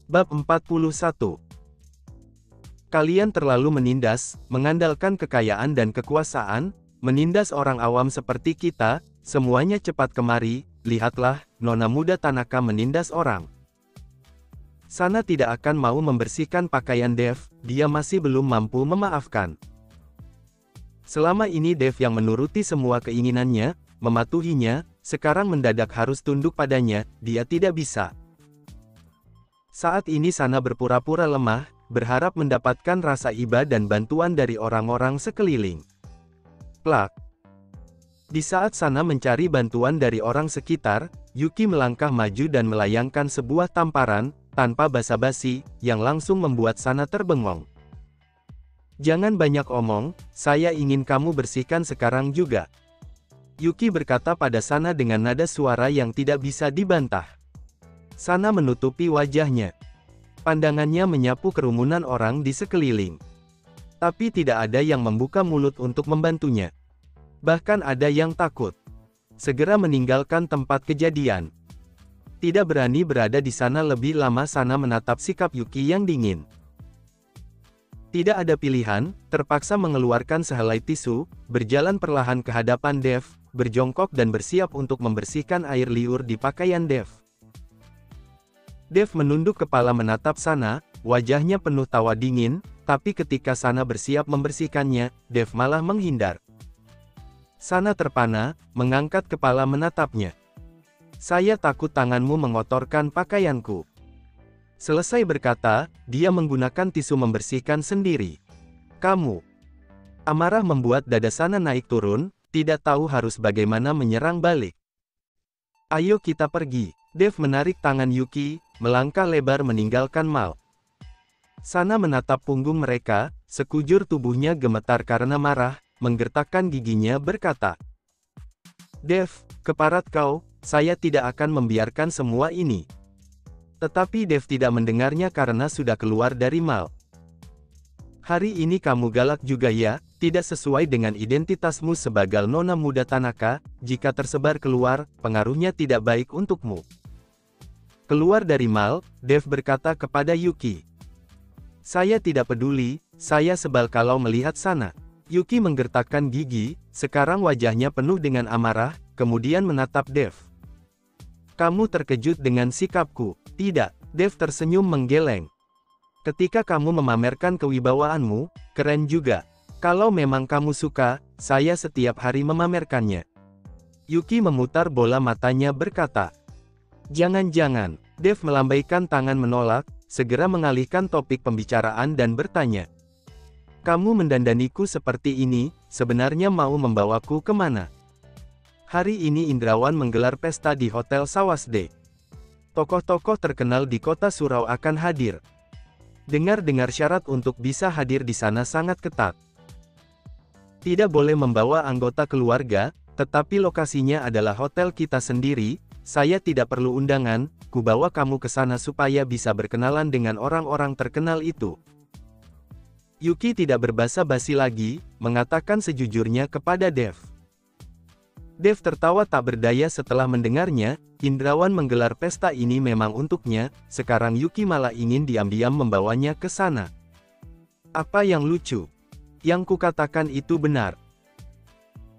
Bab 41. Kalian terlalu menindas, mengandalkan kekayaan dan kekuasaan, menindas orang awam seperti kita, semuanya cepat kemari, lihatlah, nona muda Tanaka menindas orang. Sana tidak akan mau membersihkan pakaian Dev, dia masih belum mampu memaafkan. Selama ini Dev yang menuruti semua keinginannya, mematuhinya, sekarang mendadak harus tunduk padanya, dia tidak bisa. Saat ini Sana berpura-pura lemah, berharap mendapatkan rasa iba dan bantuan dari orang-orang sekeliling. Plak. Di saat Sana mencari bantuan dari orang sekitar, Yuki melangkah maju dan melayangkan sebuah tamparan, tanpa basa-basi, yang langsung membuat Sana terbengong. Jangan banyak omong, saya ingin kamu bersihkan sekarang juga. Yuki berkata pada Sana dengan nada suara yang tidak bisa dibantah. Sana menutupi wajahnya. Pandangannya menyapu kerumunan orang di sekeliling. Tapi tidak ada yang membuka mulut untuk membantunya. Bahkan ada yang takut. Segera meninggalkan tempat kejadian. Tidak berani berada di sana lebih lama. Sana menatap sikap Yuki yang dingin. Tidak ada pilihan, terpaksa mengeluarkan sehelai tisu, berjalan perlahan ke hadapan Dev, berjongkok dan bersiap untuk membersihkan air liur di pakaian Dev. Dev menunduk kepala menatap Sana, wajahnya penuh tawa dingin, tapi ketika Sana bersiap membersihkannya, Dev malah menghindar. Sana terpana, mengangkat kepala menatapnya. Saya takut tanganmu mengotorkan pakaianku. Selesai berkata, dia menggunakan tisu membersihkan sendiri. Kamu. Amarah membuat dada Sana naik turun, tidak tahu harus bagaimana menyerang balik. Ayo kita pergi. Dev menarik tangan Yuki, melangkah lebar meninggalkan mal. Sana menatap punggung mereka, sekujur tubuhnya gemetar karena marah, menggertakkan giginya berkata. Dev, keparat kau, saya tidak akan membiarkan semua ini. Tetapi Dev tidak mendengarnya karena sudah keluar dari mal. Hari ini kamu galak juga ya, tidak sesuai dengan identitasmu sebagai nona muda Tanaka, jika tersebar keluar, pengaruhnya tidak baik untukmu. Keluar dari mal, Dev berkata kepada Yuki. Saya tidak peduli, saya sebal kalau melihat Sana. Yuki menggertakkan gigi, sekarang wajahnya penuh dengan amarah, kemudian menatap Dev. Kamu terkejut dengan sikapku, tidak, Dev tersenyum menggeleng. Ketika kamu memamerkan kewibawaanmu, keren juga. Kalau memang kamu suka, saya setiap hari memamerkannya. Yuki memutar bola matanya berkata. Jangan-jangan, Dev melambaikan tangan menolak, segera mengalihkan topik pembicaraan dan bertanya. Kamu mendandaniku seperti ini, sebenarnya mau membawaku kemana? Hari ini Indrawan menggelar pesta di Hotel Sawasde. Tokoh-tokoh terkenal di kota Surau akan hadir. Dengar-dengar syarat untuk bisa hadir di sana sangat ketat. Tidak boleh membawa anggota keluarga, tetapi lokasinya adalah hotel kita sendiri. Saya tidak perlu undangan, kubawa kamu ke sana supaya bisa berkenalan dengan orang-orang terkenal itu. Yuki tidak berbasa-basi lagi, mengatakan sejujurnya kepada Dev. Dev tertawa tak berdaya setelah mendengarnya, Indrawan menggelar pesta ini memang untuknya, sekarang Yuki malah ingin diam-diam membawanya ke sana. Apa yang lucu? Yang kukatakan itu benar.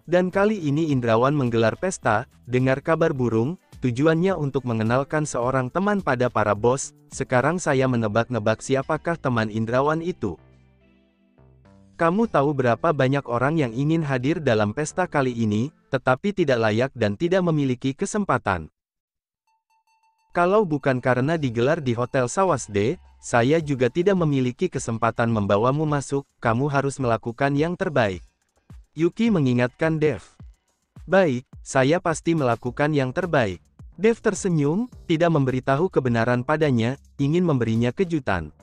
Dan kali ini Indrawan menggelar pesta, dengar kabar burung, tujuannya untuk mengenalkan seorang teman pada para bos, sekarang saya menebak-nebak siapakah teman Indrawan itu. Kamu tahu berapa banyak orang yang ingin hadir dalam pesta kali ini, tetapi tidak layak dan tidak memiliki kesempatan. Kalau bukan karena digelar di Hotel Sawasde, saya juga tidak memiliki kesempatan membawamu masuk, kamu harus melakukan yang terbaik. Yuki mengingatkan Dev. Baik, saya pasti melakukan yang terbaik. Dev tersenyum, tidak memberitahu kebenaran padanya, ingin memberinya kejutan.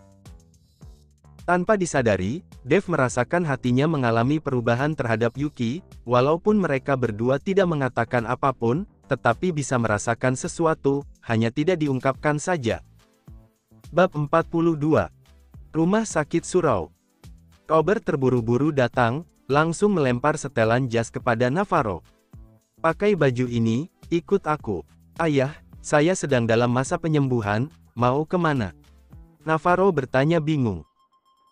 Tanpa disadari, Dev merasakan hatinya mengalami perubahan terhadap Yuki, walaupun mereka berdua tidak mengatakan apapun, tetapi bisa merasakan sesuatu, hanya tidak diungkapkan saja. Bab 42. Rumah Sakit Surau. Kober terburu-buru datang, langsung melempar setelan jas kepada Navarro. Pakai baju ini, ikut aku. Ayah, saya sedang dalam masa penyembuhan, mau kemana? Navarro bertanya bingung.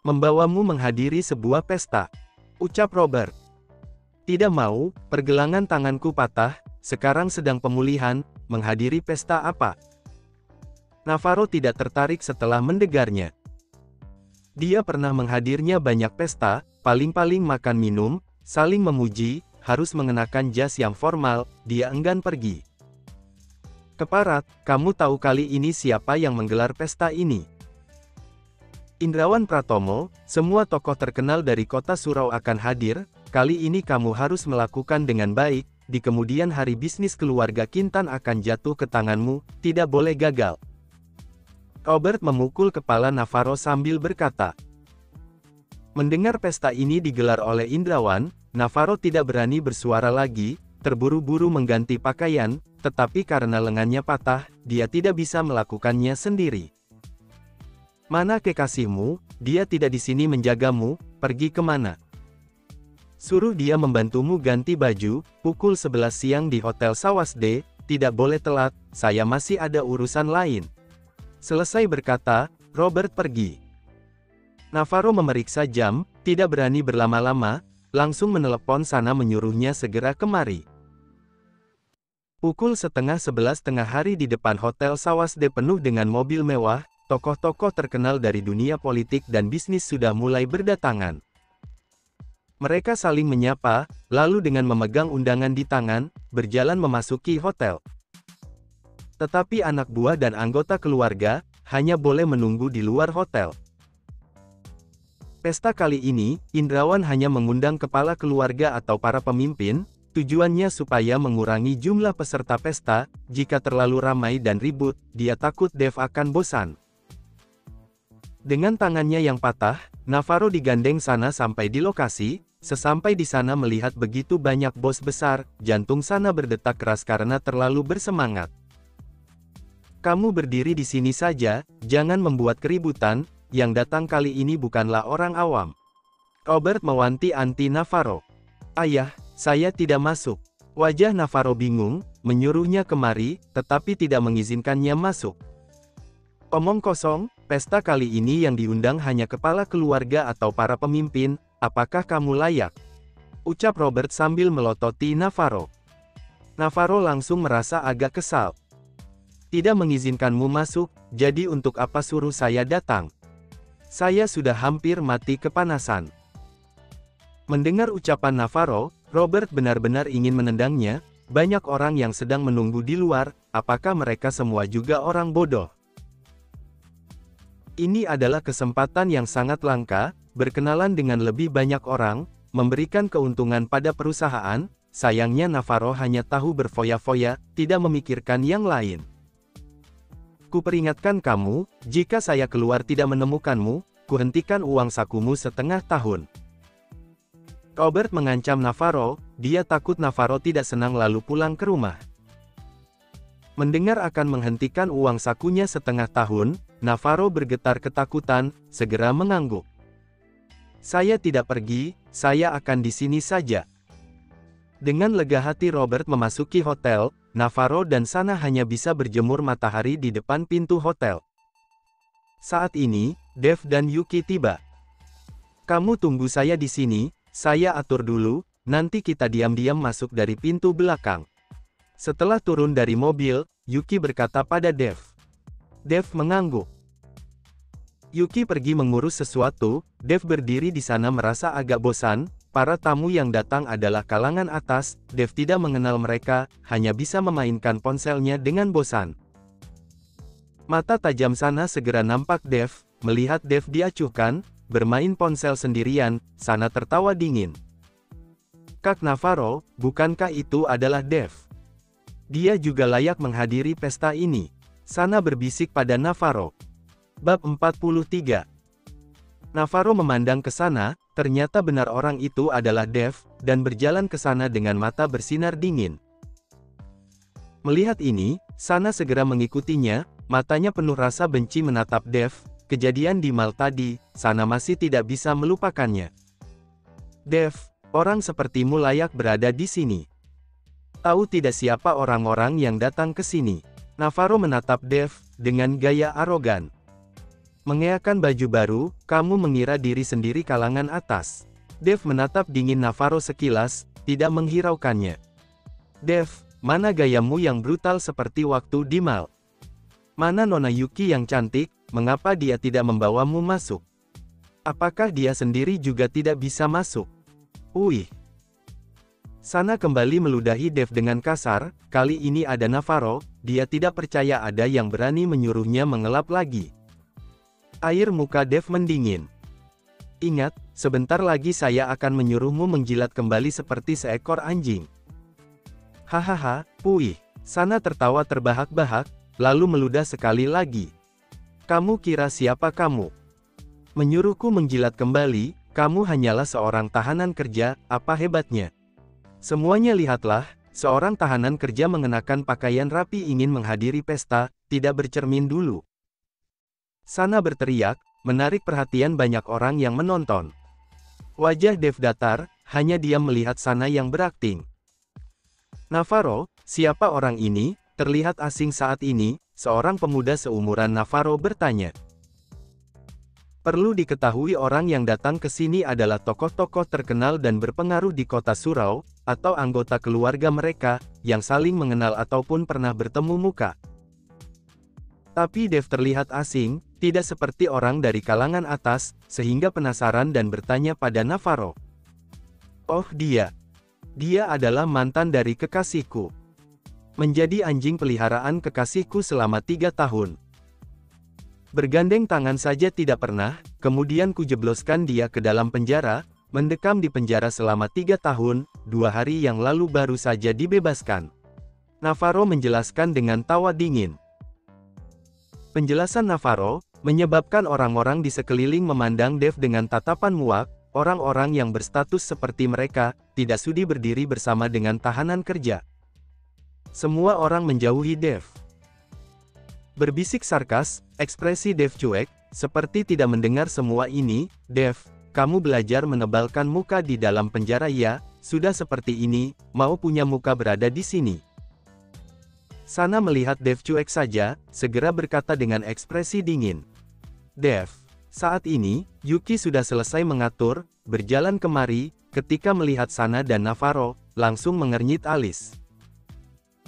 Membawamu menghadiri sebuah pesta, ucap Robert. Tidak mau, pergelangan tanganku patah, sekarang sedang pemulihan, menghadiri pesta apa? Navarro tidak tertarik setelah mendengarnya. Dia pernah menghadirinya banyak pesta, paling-paling makan minum, saling memuji, harus mengenakan jas yang formal, dia enggan pergi. Keparat, kamu tahu kali ini siapa yang menggelar pesta ini? Indrawan Pratomo, semua tokoh terkenal dari kota Surau akan hadir, kali ini kamu harus melakukan dengan baik, di kemudian hari bisnis keluarga Kintan akan jatuh ke tanganmu, tidak boleh gagal. Robert memukul kepala Navarro sambil berkata. Mendengar pesta ini digelar oleh Indrawan, Navarro tidak berani bersuara lagi, terburu-buru mengganti pakaian, tetapi karena lengannya patah, dia tidak bisa melakukannya sendiri. Mana kekasihmu, dia tidak di sini menjagamu, pergi kemana? Suruh dia membantumu ganti baju, pukul 11 siang di Hotel Sawasde, tidak boleh telat, saya masih ada urusan lain. Selesai berkata, Robert pergi. Navarro memeriksa jam, tidak berani berlama-lama, langsung menelepon Sana menyuruhnya segera kemari. Pukul 10:30 tengah hari di depan Hotel Sawasde penuh dengan mobil mewah, tokoh-tokoh terkenal dari dunia politik dan bisnis sudah mulai berdatangan. Mereka saling menyapa, lalu dengan memegang undangan di tangan, berjalan memasuki hotel. Tetapi anak buah dan anggota keluarga, hanya boleh menunggu di luar hotel. Pesta kali ini, Indrawan hanya mengundang kepala keluarga atau para pemimpin, tujuannya supaya mengurangi jumlah peserta pesta, jika terlalu ramai dan ribut, dia takut Dev akan bosan. Dengan tangannya yang patah, Navarro digandeng Sana sampai di lokasi, sesampai di sana melihat begitu banyak bos besar, jantung Sana berdetak keras karena terlalu bersemangat. Kamu berdiri di sini saja, jangan membuat keributan, yang datang kali ini bukanlah orang awam. Robert mewanti-wanti Navarro. Ayah, saya tidak masuk. Wajah Navarro bingung, menyuruhnya kemari, tetapi tidak mengizinkannya masuk. Omong kosong, pesta kali ini yang diundang hanya kepala keluarga atau para pemimpin, apakah kamu layak? Ucap Robert sambil melototi Navarro. Navarro langsung merasa agak kesal. Tidak mengizinkanmu masuk, jadi untuk apa suruh saya datang? Saya sudah hampir mati kepanasan. Mendengar ucapan Navarro, Robert benar-benar ingin menendangnya, banyak orang yang sedang menunggu di luar, apakah mereka semua juga orang bodoh? Ini adalah kesempatan yang sangat langka, berkenalan dengan lebih banyak orang, memberikan keuntungan pada perusahaan, sayangnya Navarro hanya tahu berfoya-foya, tidak memikirkan yang lain. Kuperingatkan kamu, jika saya keluar tidak menemukanmu, kuhentikan uang sakumu setengah tahun. Robert mengancam Navarro, dia takut Navarro tidak senang lalu pulang ke rumah. Mendengar akan menghentikan uang sakunya setengah tahun, Navarro bergetar ketakutan, segera mengangguk. Saya tidak pergi, saya akan di sini saja. Dengan lega hati Robert memasuki hotel, Navarro dan Sana hanya bisa berjemur matahari di depan pintu hotel. Saat ini, Dev dan Yuki tiba. Kamu tunggu saya di sini, saya atur dulu, nanti kita diam-diam masuk dari pintu belakang. Setelah turun dari mobil, Yuki berkata pada Dev. Dev mengangguk. Yuki pergi mengurus sesuatu, Dev berdiri di sana merasa agak bosan, para tamu yang datang adalah kalangan atas, Dev tidak mengenal mereka, hanya bisa memainkan ponselnya dengan bosan. Mata tajam Sana segera nampak Dev, melihat Dev diacuhkan, bermain ponsel sendirian, Sana tertawa dingin. Kak Navarro, bukankah itu adalah Dev? Dia juga layak menghadiri pesta ini. Sana berbisik pada Navarro. Bab 43. Navarro memandang ke sana, ternyata benar orang itu adalah Dev, dan berjalan ke sana dengan mata bersinar dingin. Melihat ini, Sana segera mengikutinya, matanya penuh rasa benci menatap Dev, kejadian di mal tadi, Sana masih tidak bisa melupakannya. Dev, orang sepertimu layak berada di sini. Tahu tidak siapa orang-orang yang datang ke sini? Navarro menatap Dev, dengan gaya arogan. Mengenakan baju baru, kamu mengira diri sendiri kalangan atas. Dave menatap dingin Navarro sekilas, tidak menghiraukannya. Dave, mana gayamu yang brutal seperti waktu di mall? Mana Nona Yuki yang cantik, mengapa dia tidak membawamu masuk? Apakah dia sendiri juga tidak bisa masuk? Wih. Sana kembali meludahi Dave dengan kasar, kali ini ada Navarro, dia tidak percaya ada yang berani menyuruhnya mengelap lagi. Air muka Dave mendingin. Ingat, sebentar lagi saya akan menyuruhmu menjilat kembali seperti seekor anjing. Hahaha, puih. Sana tertawa terbahak-bahak, lalu meludah sekali lagi. Kamu kira siapa kamu? Menyuruhku menjilat kembali, kamu hanyalah seorang tahanan kerja, apa hebatnya? Semuanya lihatlah, seorang tahanan kerja mengenakan pakaian rapi ingin menghadiri pesta, tidak bercermin dulu. Sana berteriak, menarik perhatian banyak orang yang menonton. Wajah Dave datar, hanya diam melihat Sana yang berakting. Navarro, siapa orang ini? Terlihat asing saat ini, seorang pemuda seumuran Navarro bertanya. Perlu diketahui orang yang datang ke sini adalah tokoh-tokoh terkenal dan berpengaruh di kota Surau, atau anggota keluarga mereka, yang saling mengenal ataupun pernah bertemu muka. Tapi Dave terlihat asing, tidak seperti orang dari kalangan atas, sehingga penasaran dan bertanya pada Navarro. Oh dia. Dia adalah mantan dari kekasihku. Menjadi anjing peliharaan kekasihku selama 3 tahun. Bergandeng tangan saja tidak pernah, kemudian kujebloskan dia ke dalam penjara, mendekam di penjara selama 3 tahun, 2 hari yang lalu baru saja dibebaskan. Navarro menjelaskan dengan tawa dingin. Penjelasan Navarro menyebabkan orang-orang di sekeliling memandang Dave dengan tatapan muak. Orang-orang yang berstatus seperti mereka tidak sudi berdiri bersama dengan tahanan kerja. Semua orang menjauhi Dave. Berbisik sarkas, ekspresi Dave cuek, seperti tidak mendengar semua ini. Dave, kamu belajar menebalkan muka di dalam penjara ya, sudah seperti ini, mau punya muka berada di sini. Sana melihat Dave cuek saja, segera berkata dengan ekspresi dingin. Dave, saat ini, Yuki sudah selesai mengatur, berjalan kemari, ketika melihat Sana dan Navarro, langsung mengernyit alis.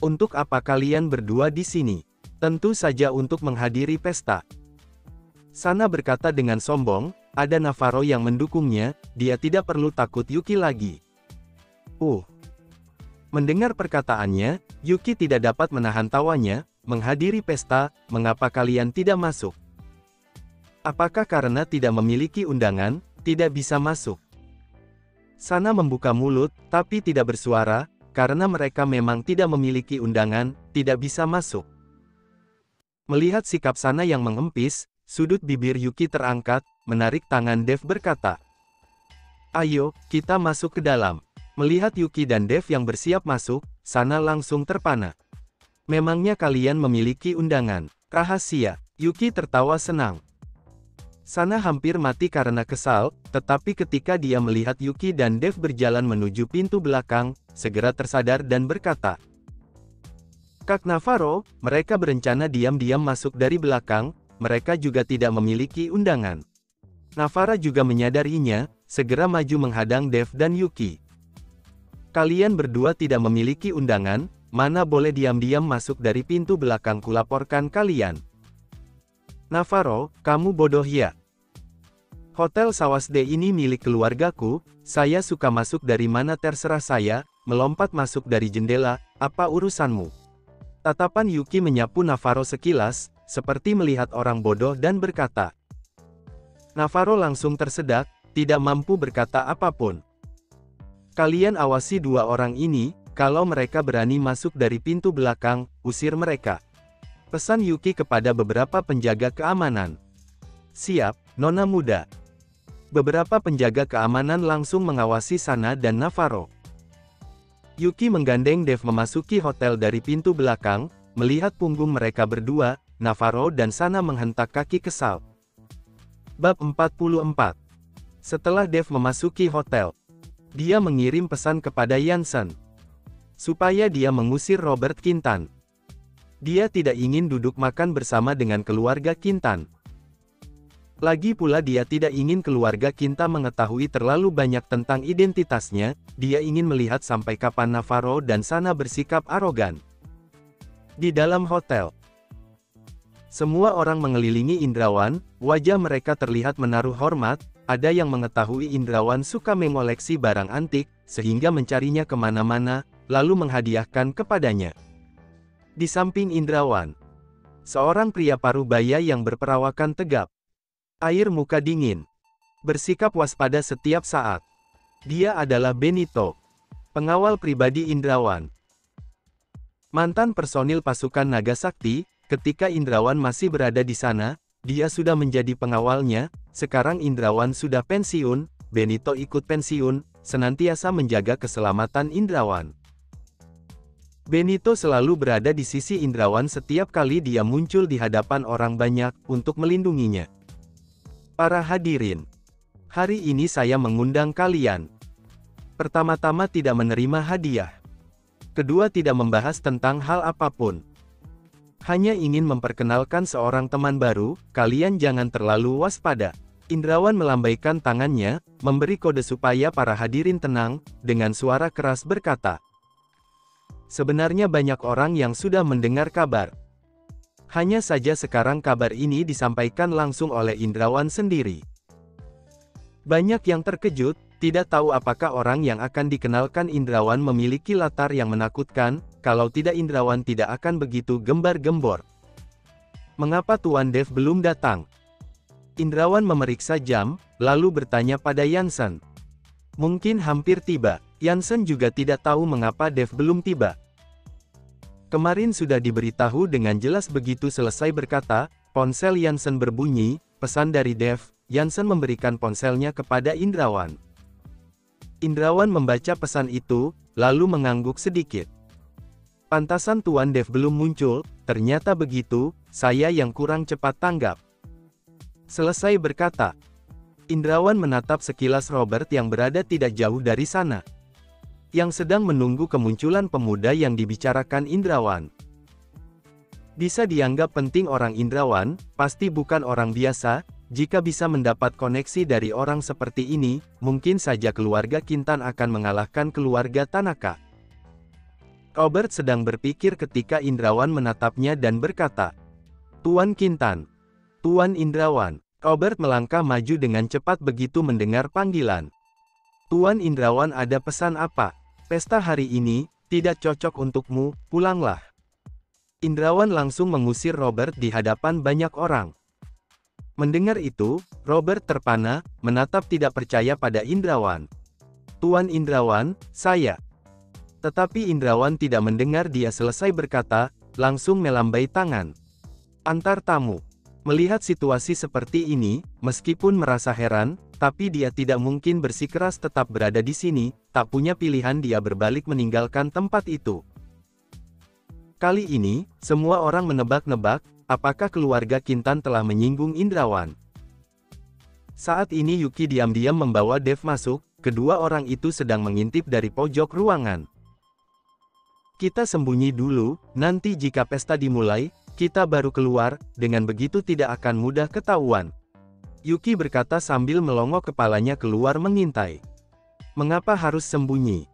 Untuk apa kalian berdua di sini? Tentu saja untuk menghadiri pesta. Sana berkata dengan sombong, ada Navarro yang mendukungnya, dia tidak perlu takut Yuki lagi. Mendengar perkataannya, Yuki tidak dapat menahan tawanya, menghadiri pesta, mengapa kalian tidak masuk? Apakah karena tidak memiliki undangan, tidak bisa masuk? Sana membuka mulut, tapi tidak bersuara, karena mereka memang tidak memiliki undangan, tidak bisa masuk. Melihat sikap Sana yang mengempis, sudut bibir Yuki terangkat, menarik tangan Dave berkata. Ayo, kita masuk ke dalam. Melihat Yuki dan Dave yang bersiap masuk, Sana langsung terpana. Memangnya kalian memiliki undangan? Rahasia. Yuki tertawa senang. Sana hampir mati karena kesal, tetapi ketika dia melihat Yuki dan Dave berjalan menuju pintu belakang, segera tersadar dan berkata. Kak Navarro, mereka berencana diam-diam masuk dari belakang, mereka juga tidak memiliki undangan. Navarro juga menyadarinya, segera maju menghadang Dave dan Yuki. Kalian berdua tidak memiliki undangan, mana boleh diam-diam masuk dari pintu belakang kulaporkan kalian. Navarro, kamu bodoh ya? Hotel Sawasde ini milik keluargaku, saya suka masuk dari mana terserah saya, melompat masuk dari jendela, apa urusanmu? Tatapan Yuki menyapu Navarro sekilas, seperti melihat orang bodoh dan berkata. Navarro langsung tersedak, tidak mampu berkata apapun. Kalian awasi 2 orang ini, kalau mereka berani masuk dari pintu belakang, usir mereka. Pesan Yuki kepada beberapa penjaga keamanan. Siap, Nona muda. Beberapa penjaga keamanan langsung mengawasi Sana dan Navarro. Yuki menggandeng Dave memasuki hotel dari pintu belakang, melihat punggung mereka berdua, Navarro dan Sana menghentak kaki kesal. Bab 44. Setelah Dave memasuki hotel, dia mengirim pesan kepada Jansen, supaya dia mengusir Robert Kintan. Dia tidak ingin duduk makan bersama dengan keluarga Kintan. Lagi pula dia tidak ingin keluarga Kinta mengetahui terlalu banyak tentang identitasnya, dia ingin melihat sampai kapan Navarro dan Sana bersikap arogan. Di dalam hotel, semua orang mengelilingi Indrawan, wajah mereka terlihat menaruh hormat, ada yang mengetahui Indrawan suka mengoleksi barang antik, sehingga mencarinya kemana-mana, lalu menghadiahkan kepadanya. Di samping Indrawan, seorang pria parubaya yang berperawakan tegap. Air muka dingin. Bersikap waspada setiap saat. Dia adalah Benito, pengawal pribadi Indrawan. Mantan personil pasukan Naga Sakti, ketika Indrawan masih berada di sana, dia sudah menjadi pengawalnya, sekarang Indrawan sudah pensiun, Benito ikut pensiun, senantiasa menjaga keselamatan Indrawan. Benito selalu berada di sisi Indrawan setiap kali dia muncul di hadapan orang banyak, untuk melindunginya. Para hadirin, hari ini saya mengundang kalian. Pertama-tama tidak menerima hadiah. Kedua tidak membahas tentang hal apapun. Hanya ingin memperkenalkan seorang teman baru, kalian jangan terlalu waspada. Indrawan melambaikan tangannya, memberi kode supaya para hadirin tenang, dengan suara keras berkata. Sebenarnya banyak orang yang sudah mendengar kabar. Hanya saja sekarang kabar ini disampaikan langsung oleh Indrawan sendiri. Banyak yang terkejut, tidak tahu apakah orang yang akan dikenalkan Indrawan memiliki latar yang menakutkan, kalau tidak Indrawan tidak akan begitu gembar-gembor. Mengapa Tuan Dev belum datang? Indrawan memeriksa jam, lalu bertanya pada Yansen. Mungkin hampir tiba. Yansen juga tidak tahu mengapa Dev belum tiba. Kemarin sudah diberitahu dengan jelas. Begitu selesai berkata, ponsel Yansen berbunyi, pesan dari Dev. Yansen memberikan ponselnya kepada Indrawan. Indrawan membaca pesan itu, lalu mengangguk sedikit. Pantasan Tuan Dev belum muncul, ternyata begitu, saya yang kurang cepat tanggap. Selesai berkata, Indrawan menatap sekilas Robert yang berada tidak jauh dari sana, yang sedang menunggu kemunculan pemuda yang dibicarakan Indrawan. Bisa dianggap penting orang Indrawan, pasti bukan orang biasa, jika bisa mendapat koneksi dari orang seperti ini, mungkin saja keluarga Kintan akan mengalahkan keluarga Tanaka. Robert sedang berpikir ketika Indrawan menatapnya dan berkata, Tuan Kintan. Tuan Indrawan. Robert melangkah maju dengan cepat begitu mendengar panggilan. Tuan Indrawan, ada pesan apa? Pesta hari ini, tidak cocok untukmu, pulanglah. Indrawan langsung mengusir Robert di hadapan banyak orang. Mendengar itu, Robert terpana, menatap tidak percaya pada Indrawan. Tuan Indrawan, saya. Tetapi Indrawan tidak mendengar dia selesai berkata, langsung melambai tangan. Antar tamu. Melihat situasi seperti ini, meskipun merasa heran, tapi dia tidak mungkin bersikeras tetap berada di sini, tak punya pilihan dia berbalik meninggalkan tempat itu. Kali ini, semua orang menebak-nebak, apakah keluarga Kintan telah menyinggung Indrawan. Saat ini Yuki diam-diam membawa Dev masuk, kedua orang itu sedang mengintip dari pojok ruangan. Kita sembunyi dulu, nanti jika pesta dimulai, kita baru keluar, dengan begitu tidak akan mudah ketahuan. Yuki berkata sambil melongok kepalanya keluar mengintai. Mengapa harus sembunyi?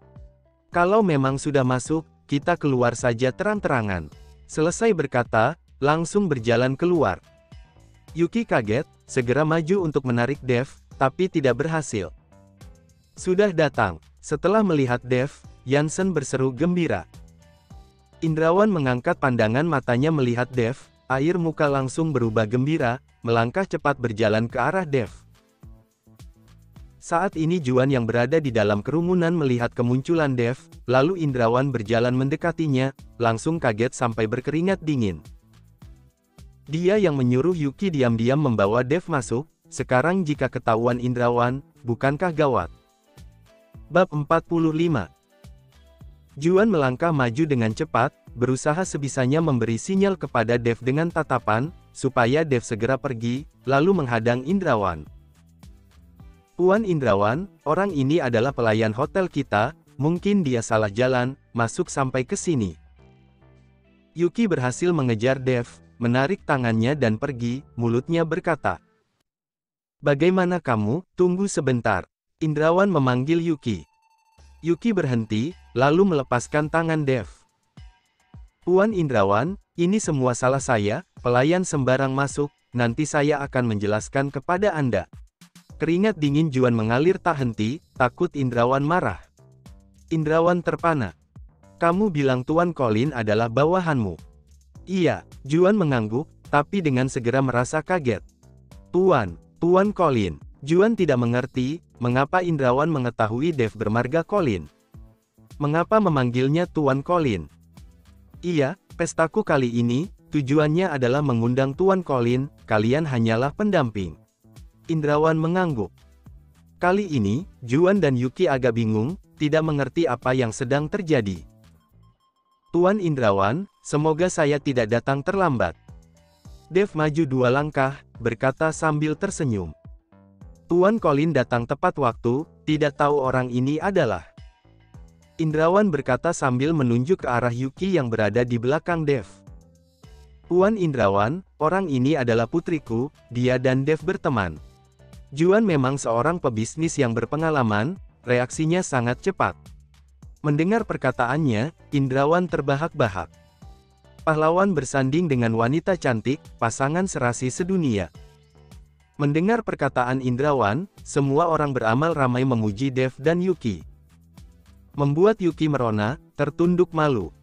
Kalau memang sudah masuk, kita keluar saja terang-terangan. Selesai berkata, langsung berjalan keluar. Yuki kaget, segera maju untuk menarik Dev, tapi tidak berhasil. Sudah datang. Setelah melihat Dev, Yansen berseru gembira. Indrawan mengangkat pandangan matanya melihat Dev, air muka langsung berubah gembira, melangkah cepat berjalan ke arah Dev. Saat ini Juan yang berada di dalam kerumunan melihat kemunculan Dev, lalu Indrawan berjalan mendekatinya, langsung kaget sampai berkeringat dingin. Dia yang menyuruh Yuki diam-diam membawa Dev masuk, sekarang jika ketahuan Indrawan, bukankah gawat? Bab 45. Juan melangkah maju dengan cepat, berusaha sebisanya memberi sinyal kepada Dev dengan tatapan, supaya Dev segera pergi, lalu menghadang Indrawan. Tuan Indrawan, orang ini adalah pelayan hotel kita, mungkin dia salah jalan, masuk sampai ke sini. Yuki berhasil mengejar Dev, menarik tangannya dan pergi, mulutnya berkata. Bagaimana kamu? Tunggu sebentar. Indrawan memanggil Yuki. Yuki berhenti, lalu melepaskan tangan Dev. Tuan Indrawan, ini semua salah saya, pelayan sembarang masuk, nanti saya akan menjelaskan kepada Anda. Keringat dingin Juan mengalir tak henti, takut Indrawan marah. Indrawan terpana. Kamu bilang Tuan Colin adalah bawahanmu. Iya, Juan mengangguk, tapi dengan segera merasa kaget. Tuan Colin. Juan tidak mengerti, mengapa Indrawan mengetahui Dev bermarga Colin. Mengapa memanggilnya Tuan Colin? Iya, pestaku kali ini, tujuannya adalah mengundang Tuan Colin, kalian hanyalah pendamping. Indrawan mengangguk. Kali ini, Juan dan Yuki agak bingung, tidak mengerti apa yang sedang terjadi. Tuan Indrawan, semoga saya tidak datang terlambat. Dev maju 2 langkah, berkata sambil tersenyum. Tuan Colin datang tepat waktu, tidak tahu orang ini adalah. Indrawan berkata sambil menunjuk ke arah Yuki yang berada di belakang Dev. Tuan Indrawan, orang ini adalah putriku, dia dan Dev berteman. Juan memang seorang pebisnis yang berpengalaman, reaksinya sangat cepat. Mendengar perkataannya, Indrawan terbahak-bahak. Pahlawan bersanding dengan wanita cantik, pasangan serasi sedunia. Mendengar perkataan Indrawan, semua orang beramal ramai memuji Dev dan Yuki. Membuat Yuki merona, tertunduk malu.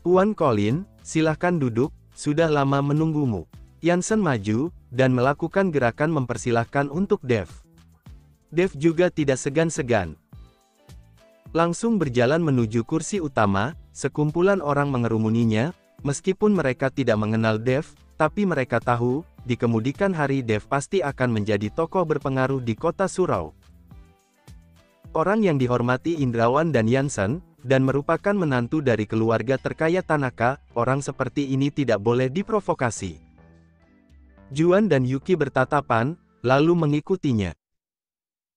Tuan Colin, silahkan duduk, sudah lama menunggumu. Jansen maju, dan melakukan gerakan mempersilahkan untuk Dev. Dev juga tidak segan-segan. Langsung berjalan menuju kursi utama, sekumpulan orang mengerumuninya, meskipun mereka tidak mengenal Dev, tapi mereka tahu, di kemudian hari Dev pasti akan menjadi tokoh berpengaruh di kota Surau. Orang yang dihormati Indrawan dan Jansen, dan merupakan menantu dari keluarga terkaya Tanaka, orang seperti ini tidak boleh diprovokasi. Juan dan Yuki bertatapan, lalu mengikutinya.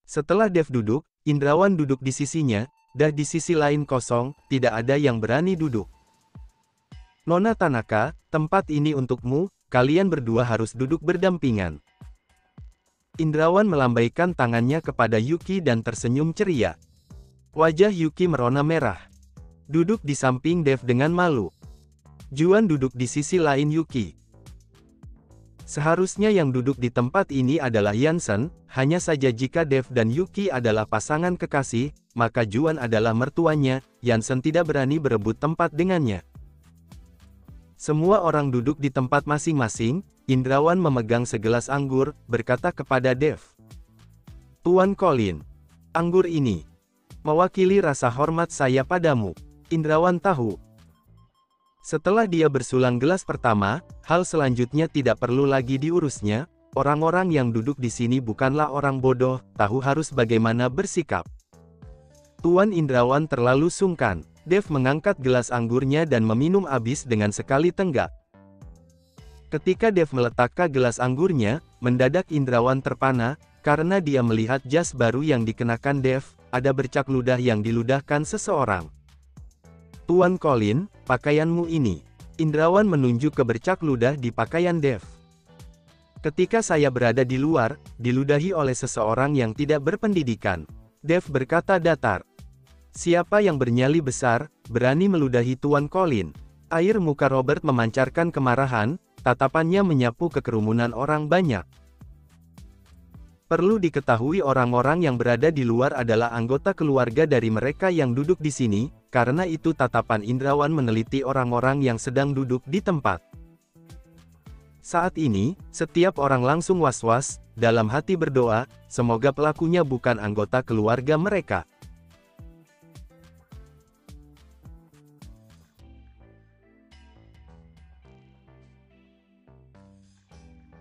Setelah Dev duduk, Indrawan duduk di sisinya, dan di sisi lain kosong, tidak ada yang berani duduk. Nona Tanaka, tempat ini untukmu, kalian berdua harus duduk berdampingan. Indrawan melambaikan tangannya kepada Yuki dan tersenyum ceria. Wajah Yuki merona merah. Duduk di samping Dev dengan malu. Juan duduk di sisi lain Yuki. Seharusnya yang duduk di tempat ini adalah Jansen, hanya saja jika Dev dan Yuki adalah pasangan kekasih, maka Juan adalah mertuanya, Jansen tidak berani berebut tempat dengannya. Semua orang duduk di tempat masing-masing, Indrawan memegang segelas anggur, berkata kepada Dev. Tuan Colin, anggur ini mewakili rasa hormat saya padamu. Indrawan tahu. Setelah dia bersulang gelas pertama, hal selanjutnya tidak perlu lagi diurusnya, orang-orang yang duduk di sini bukanlah orang bodoh, tahu harus bagaimana bersikap. Tuan Indrawan terlalu sungkan. Dev mengangkat gelas anggurnya dan meminum habis dengan sekali tenggak. Ketika Dev meletakkan gelas anggurnya, mendadak Indrawan terpana, karena dia melihat jas baru yang dikenakan Dev, ada bercak ludah yang diludahkan seseorang. Tuan Colin, pakaianmu ini. Indrawan menunjuk ke bercak ludah di pakaian Dev. Ketika saya berada di luar, diludahi oleh seseorang yang tidak berpendidikan. Dev berkata datar. Siapa yang bernyali besar, berani meludahi Tuan Colin? Air muka Robert memancarkan kemarahan, tatapannya menyapu kekerumunan orang banyak. Perlu diketahui orang-orang yang berada di luar adalah anggota keluarga dari mereka yang duduk di sini, karena itu tatapan Indrawan meneliti orang-orang yang sedang duduk di tempat. Saat ini, setiap orang langsung was-was, dalam hati berdoa, semoga pelakunya bukan anggota keluarga mereka.